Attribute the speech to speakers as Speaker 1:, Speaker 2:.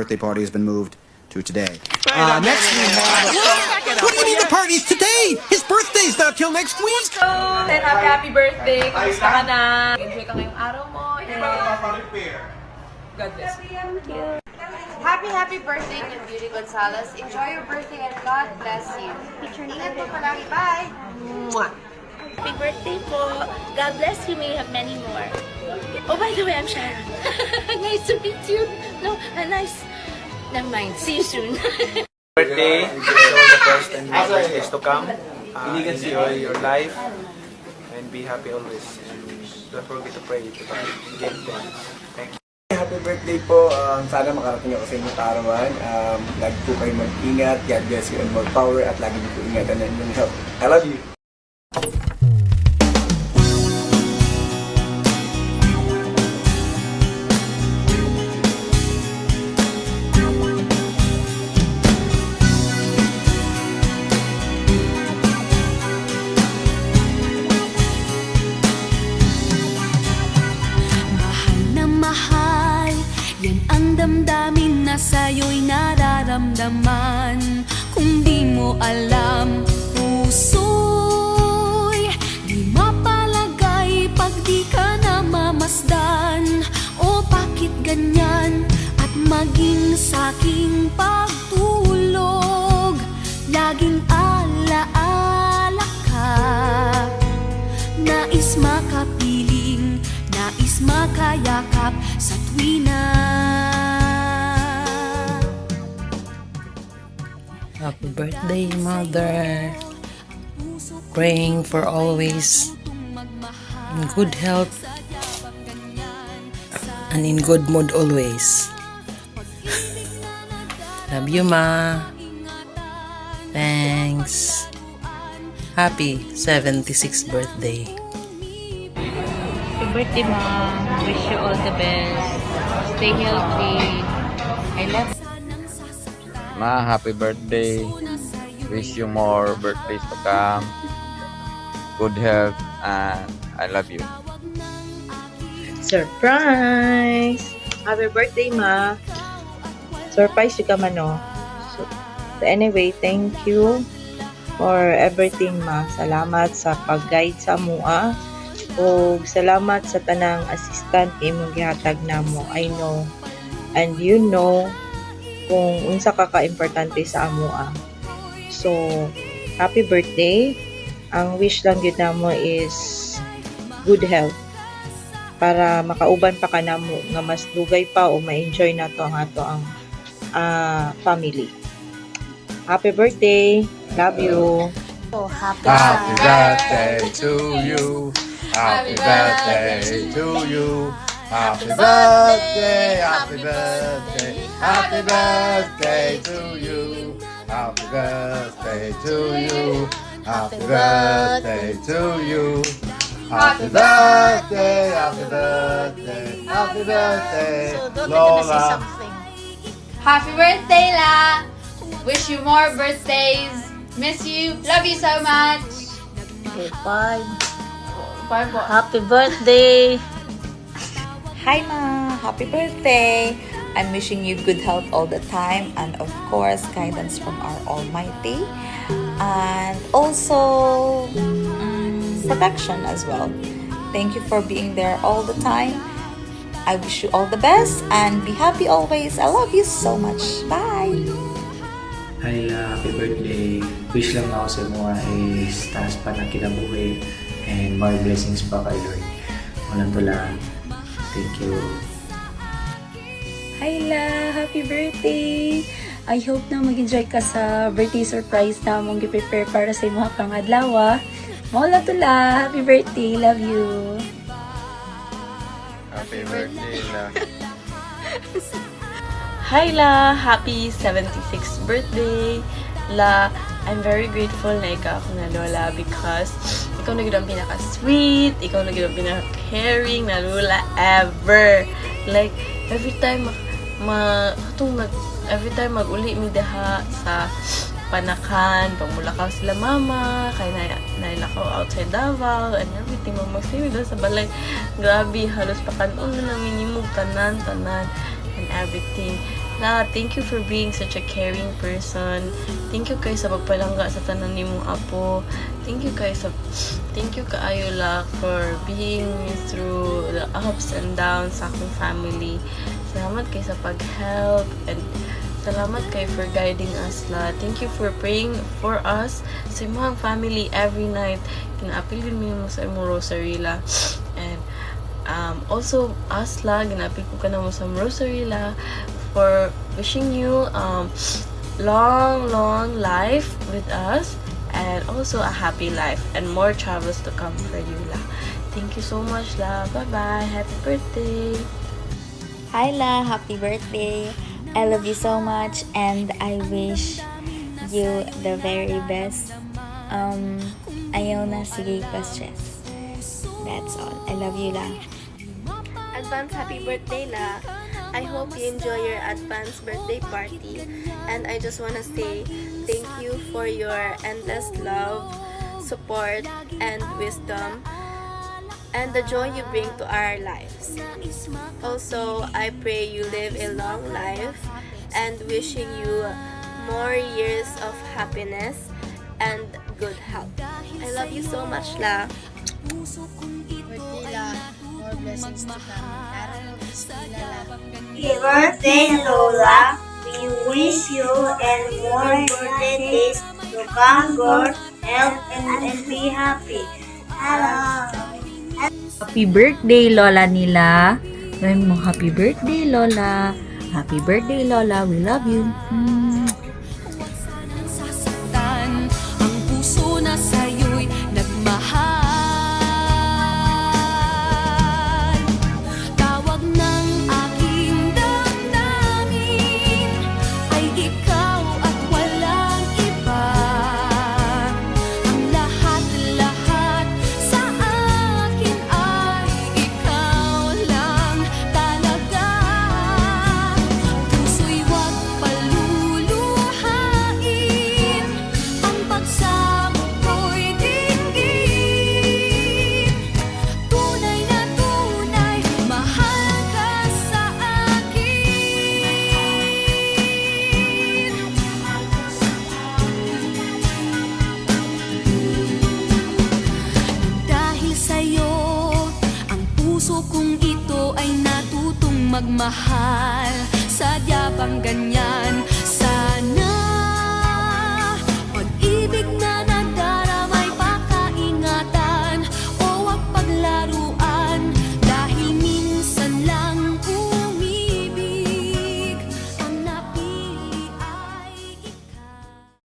Speaker 1: birthday party has been moved to today. Next we have... What do you mean the party's today? His birthday's not till next week!
Speaker 2: And happy birthday! Kamusta ka na? Enjoy ka ngayong araw mo. God bless you.
Speaker 3: Happy birthday to Beauty Gonzalez. Enjoy your birthday and God bless you. Ingat po palagi. Bye!
Speaker 4: Happy birthday po. God bless you. May you have many more. Oh, by the way, I'm Sharon. Nice to meet you. No, nice. Never mind. See you soon.
Speaker 5: Birthday, wish you all the best and more birthdays to come. Enjoy your life and be happy always. And don't forget to pray to God. Give thanks. Thank you.
Speaker 6: Happy birthday po. Sana makarating ako sa inyong kaarawan. Lagi po kayo mag-ingat. God bless you and more power. At lagi po ingatan ng inyong health. I love you.
Speaker 7: Damdamin na sa'yo'y nararamdaman. Kung di mo alam, puso'y di mapalagay pag di ka namamasdan. O bakit ganyan? At maging sa'king pagtulog, laging alaala ka. Nais makapiling, nais makayakap sa tuwina.
Speaker 8: Happy birthday, Mother. Praying for always in good health and in good mood always. Love you, Ma. Thanks. Happy 76th birthday.
Speaker 9: Happy birthday, Mom. Wish you all the best. Stay healthy. I love you.
Speaker 10: Ma, happy birthday. Wish you more birthdays to come. Good health and I love you.
Speaker 11: Surprise! Happy birthday, Ma. Surprise you ka man, no? So anyway, thank you for everything, Ma. Salamat sa pag-guide sa mua. O salamat sa tanang assistant imong gihatag namo. I know and you know kung unsa ka ka-importante sa amoa. So, happy birthday. Ang wish lang yun namo is good health para makauban pa ka namo nga mas dugay pa o ma-enjoy na to ang ato ang family. Happy birthday. Love you.
Speaker 4: Oh, happy
Speaker 10: birthday to you. Happy birthday to you. Happy birthday, happy birthday, happy birthday to you. Happy birthday to you. Happy birthday to you. Happy birthday, happy birthday, happy birthday, Lola.
Speaker 3: Happy birthday, La! Wish you more birthdays. Miss you. Love you so much.
Speaker 4: Okay, bye.
Speaker 3: Bye po.
Speaker 4: Happy birthday.
Speaker 12: Hi Ma! Happy birthday! I'm wishing you good health all the time and of course guidance from our Almighty and also protection as well. Thank you for being there all the time. I wish you all the best and be happy always. I love you so much. Bye!
Speaker 13: Hi La! Happy birthday! Wish lang ako sa mga is taas pa na kinabuhi and more blessings pa kay Lord. Walang tulaan. Thank you.
Speaker 7: Hi La! Happy birthday! I hope na mag-enjoy ka sa birthday surprise na mong gi-prepare para sa mga pangadlaw. Mawala to La! Happy birthday! Love you!
Speaker 10: Happy birthday, La.
Speaker 14: Hi La! Happy 76th birthday! La, I'm very grateful na ikaw ako na lola because ikaw na gano'n pinaka-sweet, ikaw na gano'n pinaka-caring na lola ever. Like, every time mag-uli mi daha sa panakan, pagmulakaw sila mama, kaya nailakaw outside Davao, and everything, mag-save doon sa balay. Grabe, halos pakanon na namin yung tanan, and everything. La, thank you for being such a caring person. Thank you kay sa pagpalangga sa tanan nimong apo. Thank you kaayo la for being through the ups and downs sa akong family. Salamat kay sa pag-help and salamat kay for guiding us la. Thank you for praying for us sa imong family every night. Kinaapil din mo sa imong rosary la. And also us la, ginapil ko ka na mo sa rosary la for wishing you long life with us and also a happy life and more travels to come for you la. Thank you so much la. Bye bye. Happy birthday.
Speaker 7: Hi La, happy birthday. I love you so much and I wish you the very best. Ayaw na, sige pa stress. That's all. I love you La.
Speaker 15: Advance happy birthday La. I hope you enjoy your advance birthday party and I just want to say thank you for your endless love, support, and wisdom and the joy you bring to our lives. Also, I pray you live a long life and wishing you more years of happiness and good health. I love you so much La.
Speaker 16: Birthday La. More blessings to come.
Speaker 17: Happy birthday, Lola. We wish you and more birthdays to come, good health, and be happy. Hello.
Speaker 7: Happy birthday, Lola nila. Sabi mo, happy birthday, Lola. Happy birthday, Lola. We love you.
Speaker 18: Ang puso na sa'yo'y nagmahal. Tawag ng aking damdamin ay ikaw at walang iba. Ang lahat-lahat sa akin ay ikaw lang talaga. Puso'y huwag paluluhain, ang pagsamo ko'y dinggin. Tunay na tunay, mahal ka sa akin. Dahil sa'yo, ang puso kong ito ay natutong magmahal. Sadya bang ganyan? Sana